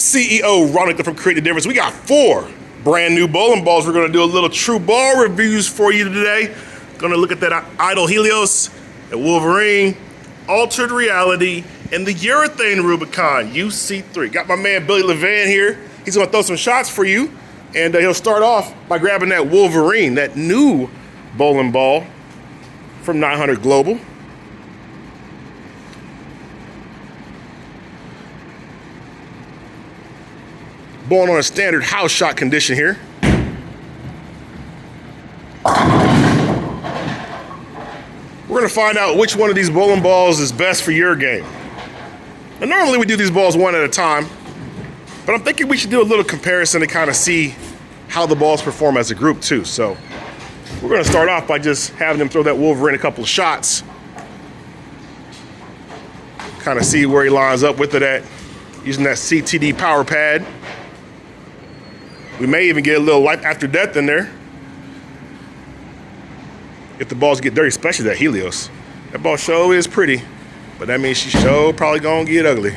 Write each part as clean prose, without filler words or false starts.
CEO Rubicon from Create the Difference. We got 4 brand new bowling balls. We're gonna do a little TRUBALL reviews for you today. Gonna look at that Idol Helios, the Wolverine, Altered Reality, and the Urethane Rubicon UC3. Got my man Billy Levan here. He's gonna throw some shots for you, and he'll start off by grabbing that Wolverine, that new bowling ball from 900 Global. Bowling on a standard house shot condition here. We're gonna find out which one of these bowling balls is best for your game. Now, normally we do these balls one at a time, but I'm thinking we should do a little comparison to kind of see how the balls perform as a group too. So we're gonna start off by just having them throw that Wolverine a couple of shots. Kind of see where he lines up with it at, using that CTD power pad. We may even get a little life after death in there if the balls get dirty, especially that Helios. That ball show is pretty, but that means she show probably gonna get ugly.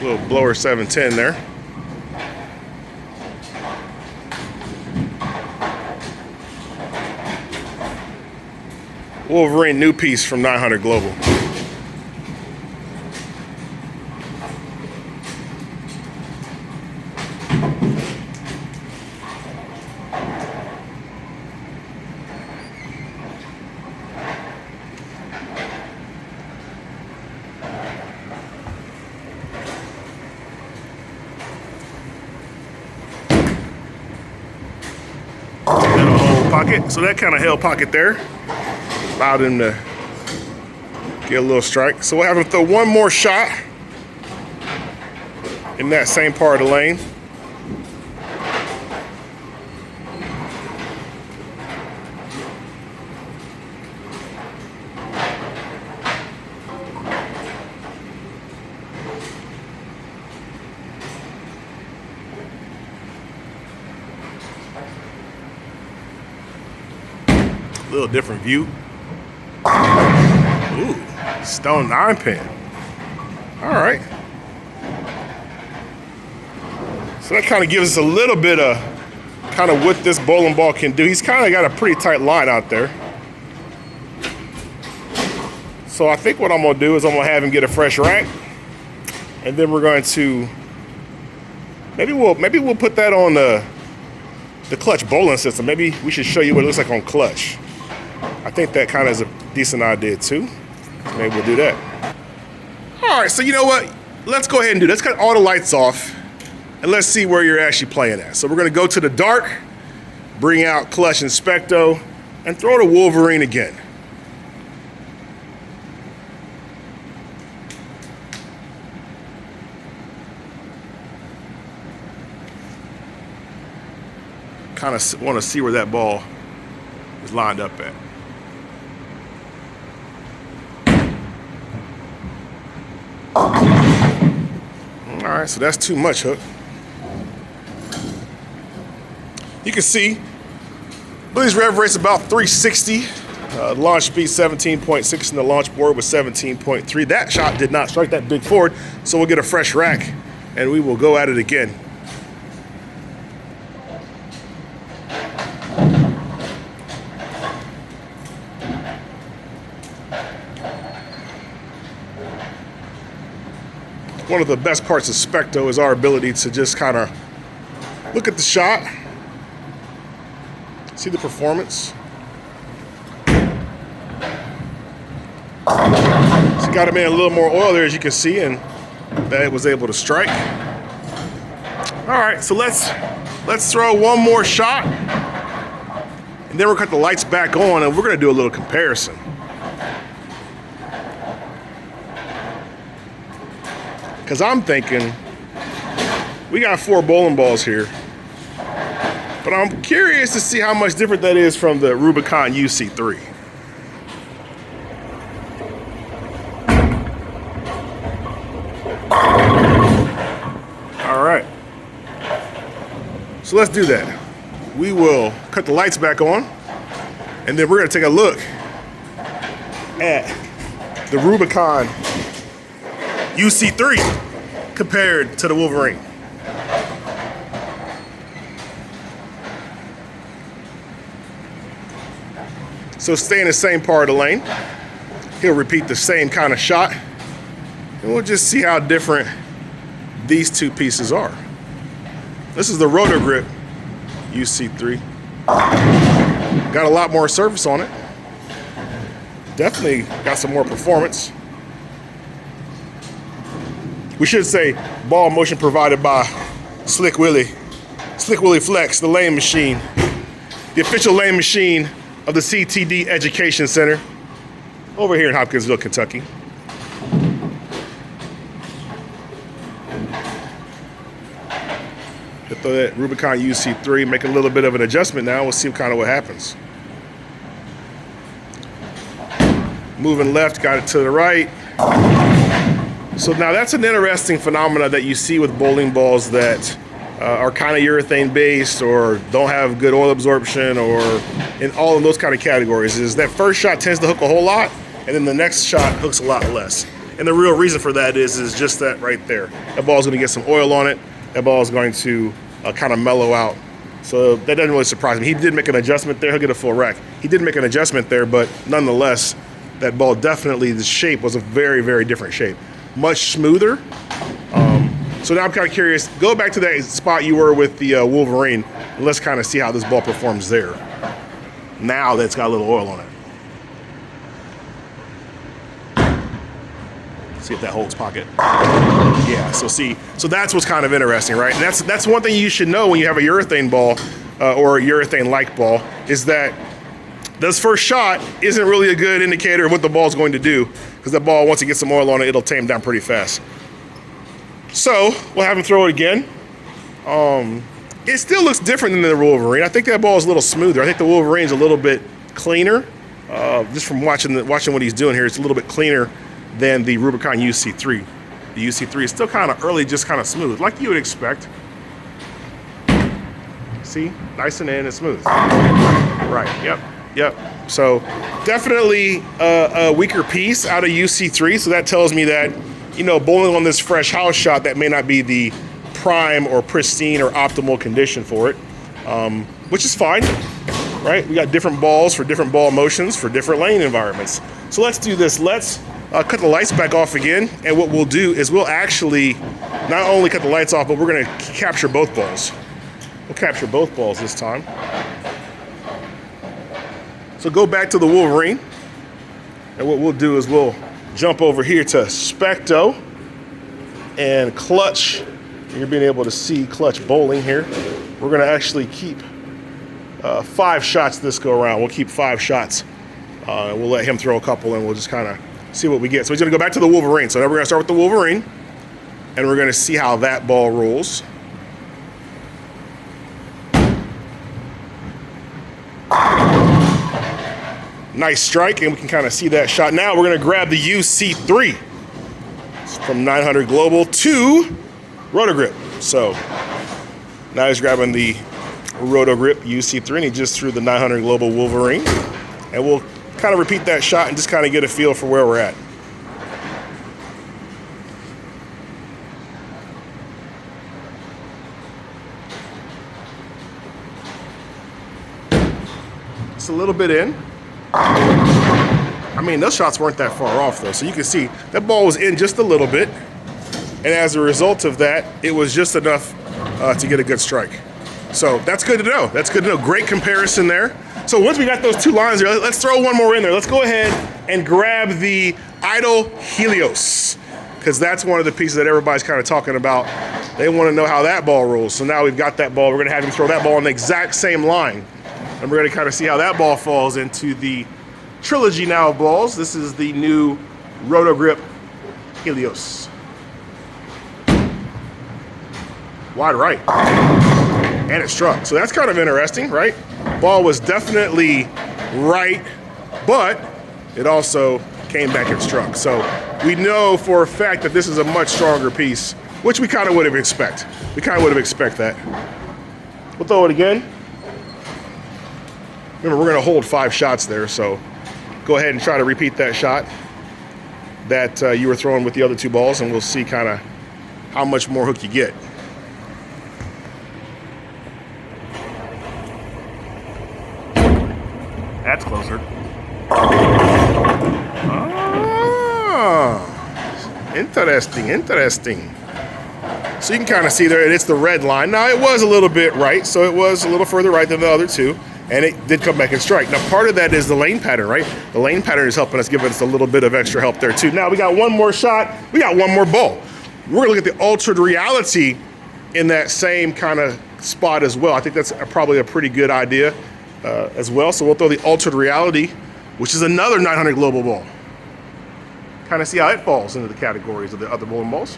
Little blower 710 there. Wolverine new piece from 900 Global. Pocket, so that kind of held pocket there, allowed him to get a little strike. So we'll have him throw one more shot in that same part of the lane. A little different view. Ooh, stone 9-pin. All right. So that kind of gives us a little bit of kind of what this bowling ball can do. He's kind of got a pretty tight line out there. So I think what I'm gonna do is I'm gonna have him get a fresh rack, and then we're going to maybe we'll put that on the clutch bowling system. Maybe we should show you what it looks like on clutch. I think that kind of is a decent idea too. Maybe we'll do that. All right, so you know what? Let's go ahead and do this. Let's cut all the lights off and let's see where you're actually playing at. So we're gonna go to the dark, bring out Clutch Inspecto, and throw the Wolverine again. Kind of want to see where that ball is lined up at. All right, so that's too much hook. You can see Billy's rev rate's about 360. Launch speed 17.6 and the launch board was 17.3. That shot did not strike that big forward, so we'll get a fresh rack and we will go at it again. One of the best parts of Specto is our ability to just kind of look at the shot, see the performance. So got him in a little more oil there, as you can see, and that it was able to strike. All right, so let's throw one more shot, and then we'll cut the lights back on, and we're gonna do a little comparison. Because I'm thinking we got 4 bowling balls here, but I'm curious to see how much different that is from the Rubicon UC3. All right, so let's do that. We will cut the lights back on, and then we're gonna take a look at the Rubicon UC3 compared to the Wolverine. So stay in the same part of the lane. He'll repeat the same kind of shot. And we'll just see how different these two pieces are. This is the Roto Grip UC3. Got a lot more surface on it. Definitely got some more performance. We should say ball motion provided by Slick Willie Flex, the lane machine. The official lane machine of the CTD Education Center over here in Hopkinsville, Kentucky. Throw that Rubicon UC3, make a little bit of an adjustment now. We'll see kind of what happens. Moving left, got it to the right. So now that's an interesting phenomena that you see with bowling balls that are kind of urethane based or don't have good oil absorption, or in all of those kind of categories, is that first shot tends to hook a whole lot and then the next shot hooks a lot less. And the real reason for that is just that right there. That ball's going to get some oil on it. That ball is going to kind of mellow out. So that doesn't really surprise me. He did make an adjustment there. He'll get a full rack. He did make an adjustment there, but nonetheless, that ball definitely, the shape was a very, very different shape. Much smoother. So now I'm kind of curious. Go back to that spot you were with the Wolverine, and let's kind of see how this ball performs there. Now that it's got a little oil on it. See if that holds pocket. Yeah, so that's what's kind of interesting, right? And that's one thing you should know when you have a urethane ball or a urethane-like ball, is that this first shot isn't really a good indicator of what the ball's going to do, because that ball, once it gets some oil on it, it'll tame down pretty fast. So we'll have him throw it again. It still looks different than the Wolverine. I think that ball is a little smoother. I think the Wolverine's a little bit cleaner. Just from watching what he's doing here, it's a little bit cleaner than the Rubicon UC3. The UC3 is still kind of early, just kind of smooth, like you would expect. See, nice and in and smooth. Right, yep. So definitely a weaker piece out of UC3, so that tells me that, you know, bowling on this fresh house shot, that may not be the prime or pristine or optimal condition for it, which is fine, right? We got different balls for different ball motions for different lane environments. So let's do this. Let's cut the lights back off again, and what we'll do is we'll actually not only cut the lights off, but we're going to capture both balls. We'll capture both balls this time. So go back to the Wolverine, and what we'll do is we'll jump over here to Specto and Clutch. You're being able to see Clutch bowling here. We're going to actually keep 5 shots this go around. We'll keep 5 shots. We'll let him throw a couple, and we'll just kind of see what we get. So he's going to go back to the Wolverine. So now we're going to start with the Wolverine, and we're going to see how that ball rolls. Nice strike, and we can kind of see that shot. Now we're going to grab the UC3. It's from 900 Global to Roto Grip. So now he's grabbing the Roto Grip UC3, and he just threw the 900 Global Wolverine. And we'll kind of repeat that shot and just kind of get a feel for where we're at. It's a little bit in. I mean, those shots weren't that far off, though. So you can see that ball was in just a little bit. And as a result of that, it was just enough to get a good strike. So that's good to know. That's good to know. Great comparison there. So once we got those 2 lines there, let's throw one more in there. Let's go ahead and grab the Idol Helios, because that's one of the pieces that everybody's kind of talking about. They want to know how that ball rolls. So now we've got that ball. We're going to have him throw that ball on the exact same line. And we're going to kind of see how that ball falls into the trilogy now of balls. This is the new Roto Grip Helios. Wide right. And it struck. So that's kind of interesting, right? Ball was definitely right, but it also came back and struck. So we know for a fact that this is a much stronger piece, which we kind of would have expected. We kind of would have expected that. We'll throw it again. Remember, we're going to hold 5 shots there, so go ahead and try to repeat that shot. that you were throwing with the other two balls, and we'll see kind of how much more hook you get. That's closer. Ah, interesting. So you can kind of see there, it's the red line. Now, it was a little bit right, so it was a little further right than the other two, and it did come back and strike. Now, part of that is the lane pattern, right? The lane pattern is helping us, give us a little bit of extra help there, too. Now, we got one more shot. We got one more ball. We're going to look at the altered reality in that same kind of spot as well. I think that's probably a pretty good idea as well. So we'll throw the altered reality, which is another 900 global ball. Kind of see how it falls into the categories of the other bowling balls.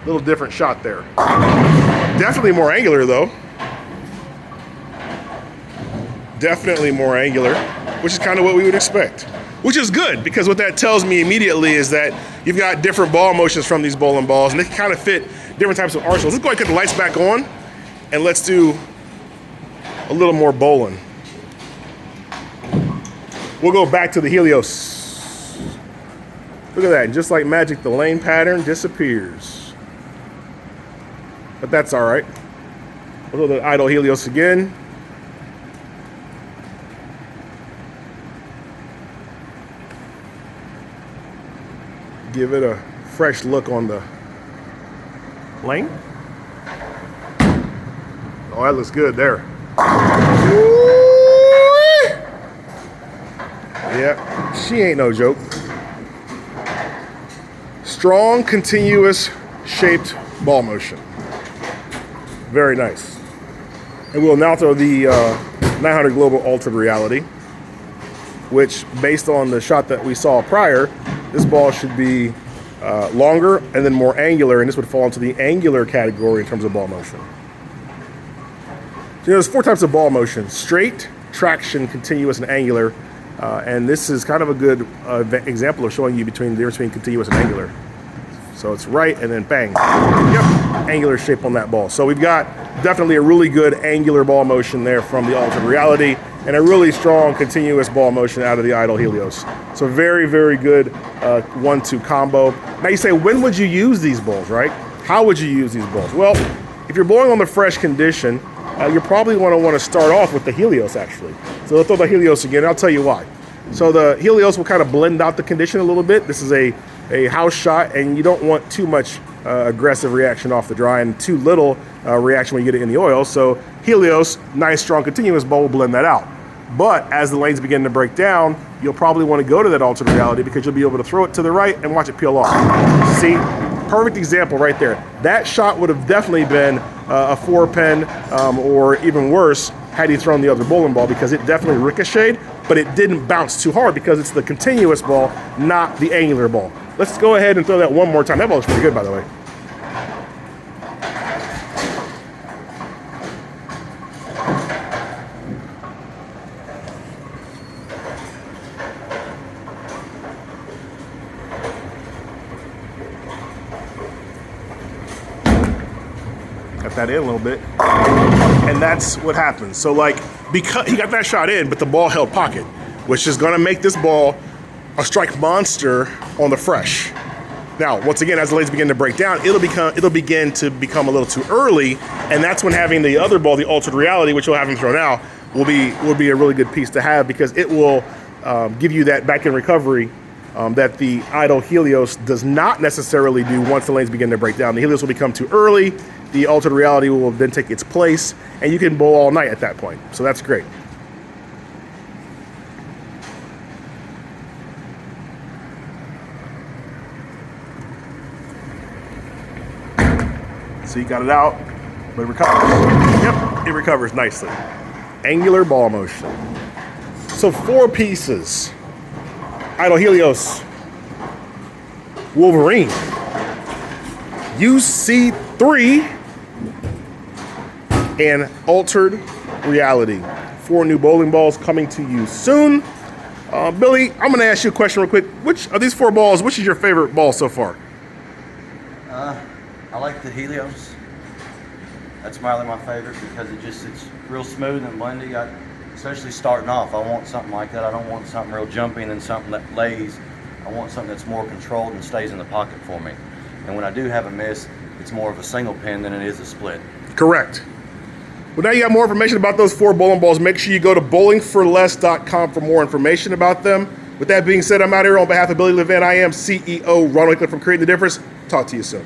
Little different shot there. Definitely more angular though. Definitely more angular, which is kind of what we would expect. Which is good, because what that tells me immediately is that you've got different ball motions from these bowling balls, and they can kind of fit different types of arsenals. Let's go ahead and put the lights back on, and let's do a little more bowling. We'll go back to the Helios. Look at that, and just like magic, the lane pattern disappears. But that's all right. We'll do the idle Helios again. Give it a fresh look on the lane. Oh, that looks good there. Yeah, she ain't no joke. Strong, continuous, shaped ball motion. Very nice. And we'll now throw the 900 Global Altered Reality, which, based on the shot that we saw prior, this ball should be longer and then more angular, and this would fall into the angular category in terms of ball motion. So there's 4 types of ball motion: straight, traction, continuous, and angular. And this is kind of a good example of showing you the difference between continuous and angular. So it's right and then bang. Yep, angular shape on that ball. So we've got definitely a really good angular ball motion there from the Altered Reality, and a really strong continuous ball motion out of the idle Helios. So very, very good 1-2 combo. Now you say, when would you use these balls, right? How would you use these balls? Well, if you're blowing on the fresh condition, you're probably going to want to start off with the Helios, actually. So we'll throw the Helios again, and I'll tell you why. So the Helios will kind of blend out the condition a little bit. This is a house shot, and you don't want too much aggressive reaction off the dry and too little reaction when you get it in the oil. So Helios, nice, strong, continuous ball will blend that out. But as the lanes begin to break down, you'll probably want to go to that Altered Reality, because you'll be able to throw it to the right and watch it peel off. See? Perfect example right there. That shot would have definitely been a 4-pin or even worse had he thrown the other bowling ball, because it definitely ricocheted, but it didn't bounce too hard because it's the continuous ball, not the angular ball. Let's go ahead and throw that one more time. That ball looks pretty good, by the way. Got that in a little bit. And that's what happens. So, like, because he got that shot in, but the ball held pocket, which is going to make this ball a strike monster on the fresh. Now, once again, as the lanes begin to break down, it'll begin to become a little too early, and that's when having the other ball, the Altered Reality, which we'll have him throw now, will be a really good piece to have, because it will give you that back-end recovery that the idle Helios does not necessarily do once the lanes begin to break down. The Helios will become too early, the Altered Reality will then take its place, and you can bowl all night at that point. So that's great. So you got it out, but it recovers. Yep, it recovers nicely. Angular ball motion. So 4 pieces. Idle Helios, Wolverine, UC3, and Altered Reality. 4 new bowling balls coming to you soon. Billy, I'm going to ask you a question real quick. Which of these 4 balls, which is your favorite ball so far? I like the Helios. That's probably my favorite, because it's real smooth and blendy. especially starting off. I want something like that. I don't want something real jumpy and then something that lays. I want something that's more controlled and stays in the pocket for me. And when I do have a miss, it's more of a single pin than it is a split. Correct. Well, now you got more information about those 4 bowling balls. Make sure you go to bowlingforless.com for more information about them. With that being said, I'm out here on behalf of Billy Levin. I am CEO Ronald Hickler from Creating the Difference. Talk to you soon.